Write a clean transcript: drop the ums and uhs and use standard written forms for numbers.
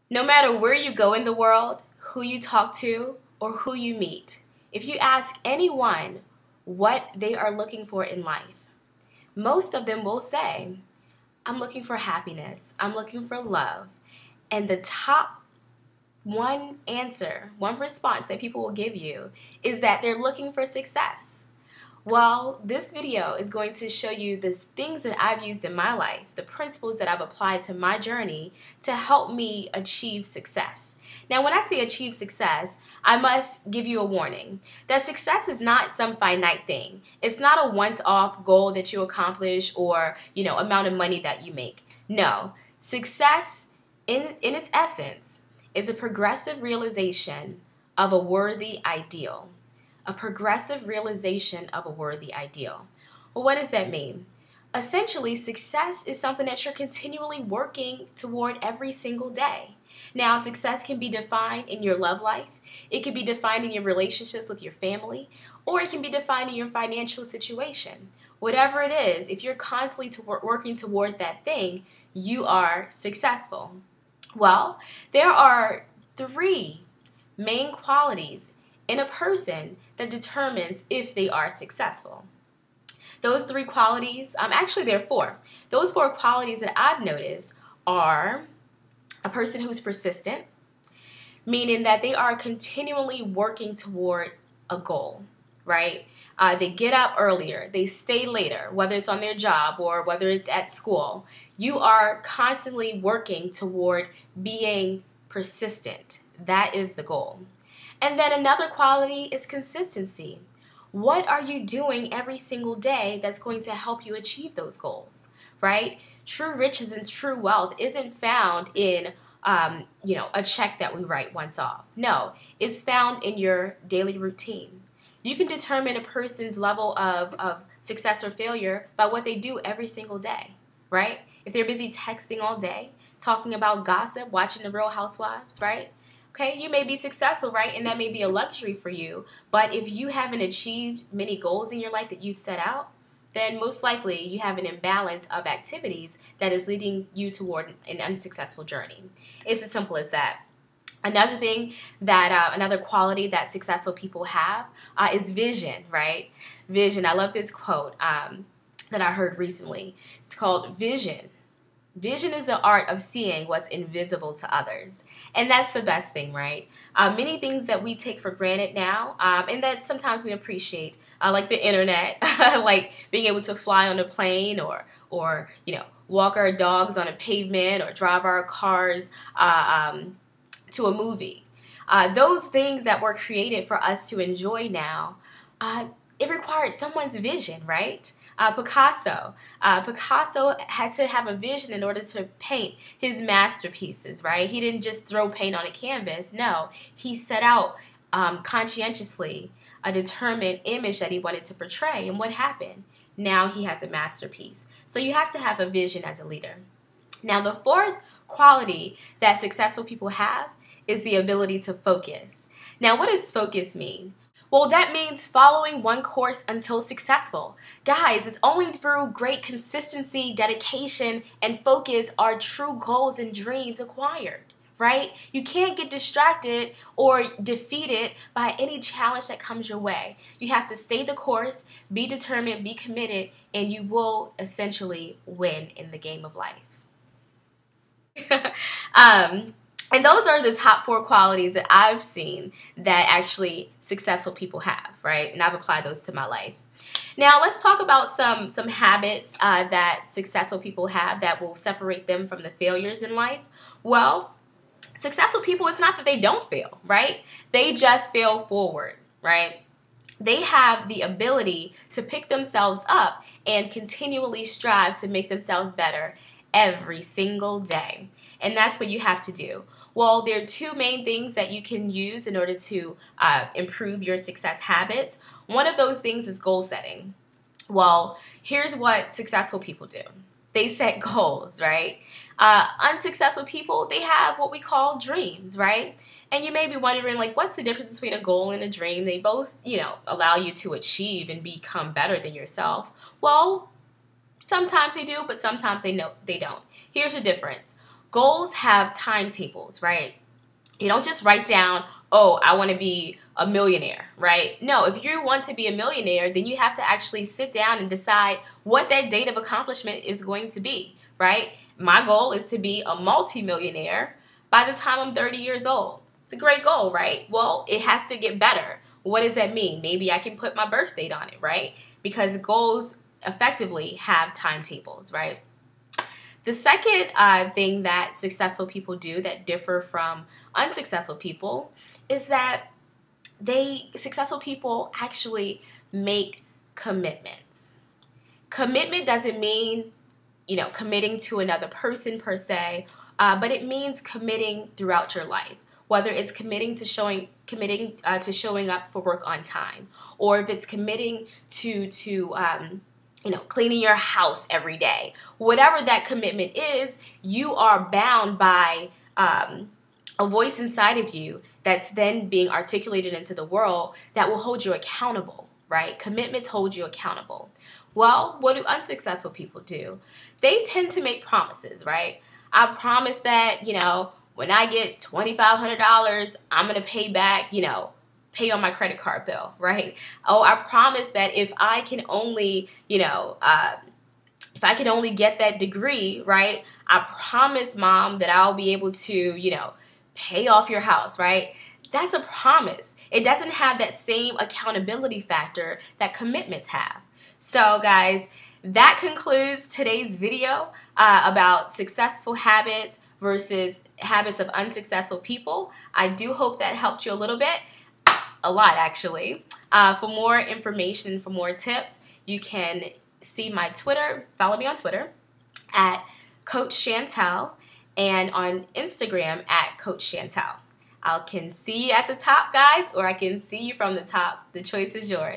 No matter where you go in the world, who you talk to, or who you meet, if you ask anyone what they are looking for in life, most of them will say, I'm looking for happiness, I'm looking for love. And the top one answer, one response that people will give you is that they're looking for success. Well, this video is going to show you the things that I've used in my life, the principles that I've applied to my journey to help me achieve success. Now, when I say achieve success, I must give you a warning that success is not some finite thing. It's not a once-off goal that you accomplish or, amount of money that you make. No, success in its essence is a progressive realization of a worthy ideal. A progressive realization of a worthy ideal. Well, what does that mean? Essentially, success is something that you're continually working toward every single day. Now, success can be defined in your love life, it can be defined in your relationships with your family, or it can be defined in your financial situation. Whatever it is, if you're constantly working toward that thing, you are successful. Well, there are three main qualities in a person that determines if they are successful. Those three qualities, actually there are four. Those four qualities that I've noticed are a person who's persistent, meaning that they are continually working toward a goal, right? They get up earlier, they stay later, whether it's on their job or whether it's at school. You are constantly working toward being persistent. That is the goal. And then another quality is consistency. What are you doing every single day that's going to help you achieve those goals, right? True riches and true wealth isn't found in, a check that we write once off. No, it's found in your daily routine. You can determine a person's level of success or failure by what they do every single day, right? If they're busy texting all day, talking about gossip, watching The Real Housewives, right? Okay, you may be successful, right? And that may be a luxury for you. But if you haven't achieved many goals in your life that you've set out, then most likely you have an imbalance of activities that is leading you toward an unsuccessful journey. It's as simple as that. Another thing that, another quality that successful people have is vision, right? Vision. I love this quote that I heard recently. It's called vision. Vision is the art of seeing what's invisible to others. And that's the best thing, right? Many things that we take for granted now, and that sometimes we appreciate, like the internet, like being able to fly on a plane or walk our dogs on a pavement or drive our cars to a movie. Those things that were created for us to enjoy now, it required someone's vision, right? Picasso had to have a vision in order to paint his masterpieces, right? He didn't just throw paint on a canvas. No, he set out conscientiously a determined image that he wanted to portray. And what happened? Now he has a masterpiece. So you have to have a vision as a leader. Now, the fourth quality that successful people have is the ability to focus. Now, what does focus mean? Well, that means following one course until successful. Guys, it's only through great consistency, dedication, and focus are true goals and dreams acquired, right? You can't get distracted or defeated by any challenge that comes your way. You have to stay the course, be determined, be committed, and you will essentially win in the game of life. And those are the top four qualities that I've seen that actually successful people have, right? And I've applied those to my life. Now, let's talk about some habits that successful people have that will separate them from the failures in life. Well, successful people, it's not that they don't fail, right? They just fail forward, right? They have the ability to pick themselves up and continually strive to make themselves better every single day. And that's what you have to do. Well, there are two main things that you can use in order to improve your success habits. One of those things is goal setting. Well, here's what successful people do. They set goals, right? Unsuccessful people, they have what we call dreams, right? And you may be wondering, like, what's the difference between a goal and a dream? They both, allow you to achieve and become better than yourself. Well, sometimes they do, but sometimes they don't. Here's the difference. goals have timetables, right? You don't just write down, oh, I want to be a millionaire, right? No, if you want to be a millionaire, then you have to actually sit down and decide what that date of accomplishment is going to be, right? My goal is to be a multimillionaire by the time I'm 30 years old. It's a great goal, right? Well, it has to get better. What does that mean? Maybe I can put my birth date on it, right? Because goals effectively have timetables, right? The second thing that successful people do that differ from unsuccessful people is that successful people actually make commitments. Commitment doesn't mean, committing to another person per se, but it means committing throughout your life. Whether it's committing to showing up for work on time, or if it's committing to cleaning your house every day. Whatever that commitment is, you are bound by a voice inside of you that's then being articulated into the world that will hold you accountable, right? Commitments hold you accountable. Well, what do unsuccessful people do? They tend to make promises, right? I promise that, when I get $2,500, I'm going to pay on my credit card bill, right? Oh, I promise that if I can only, if I can only get that degree, right? I promise, Mom, that I'll be able to, pay off your house, right? That's a promise. It doesn't have that same accountability factor that commitments have. So, guys, that concludes today's video about successful habits versus habits of unsuccessful people. I do hope that helped you a little bit. A lot, actually. For more information, for more tips, you can see my Twitter, follow me on Twitter at Coach Chantel, and on Instagram at Coach Chantel. I can see you at the top, guys, or I can see you from the top. The choice is yours.